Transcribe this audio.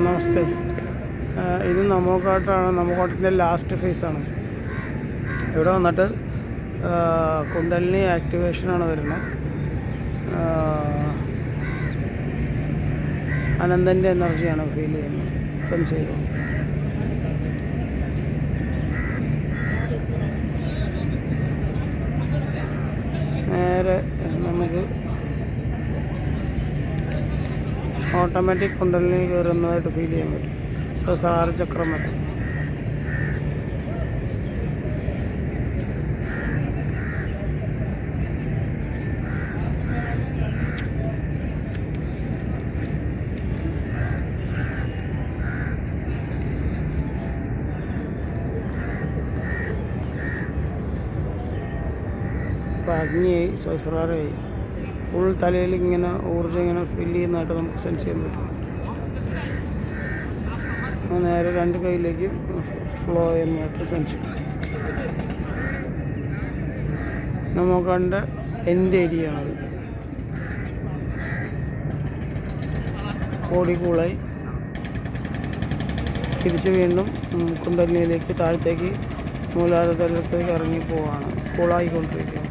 നമസ്തേ. ഇത് നമോകാട്ടാണ്. നമോകാട്ടിൻ്റെ ലാസ്റ്റ് ഫേസാണ്. ഇവിടെ വന്നിട്ട് കുണ്ടലിനി ആക്ടിവേഷനാണ് വരുന്നത്. അനന്തൻ്റെ എനർജിയാണ് ഫീൽ ചെയ്യുന്നത്, സെൻസ് ചെയ്യുന്നത്. നേരെ നമുക്ക് ഓട്ടോമാറ്റിക് കുണ്ടലിനി കയറുന്നതായിട്ട് ഫീൽ ചെയ്യാൻ പറ്റും. സഹസ്രാര ചക്രം പറ്റും. ഇപ്പോൾ അഗ്നിയായി, സഹസ്രാരമായി, ഫുൾ തലയിൽ ഇങ്ങനെ ഊർജ്ജം ഇങ്ങനെ ഫില്ല് ചെയ്യുന്നതായിട്ട് നമുക്ക് സെൻസ് ചെയ്യാൻ പറ്റും. നേരെ രണ്ട് കൈയിലേക്ക് ഫ്ലോ ചെയ്യുന്നതായിട്ട് സെൻസ് ചെയ്യും. നമുക്കണ്ട എൻ്റെ ഏരിയയാണത്. ബോഡി കൂളായി തിരിച്ച് വീണ്ടും കുണ്ടലിനിയിലേക്ക് താഴത്തേക്ക് മൂലാധാരത്തിലേക്ക് ഇറങ്ങി പോവുകയാണ്. കൂളായിക്കൊണ്ടിരിക്കുകയാണ്.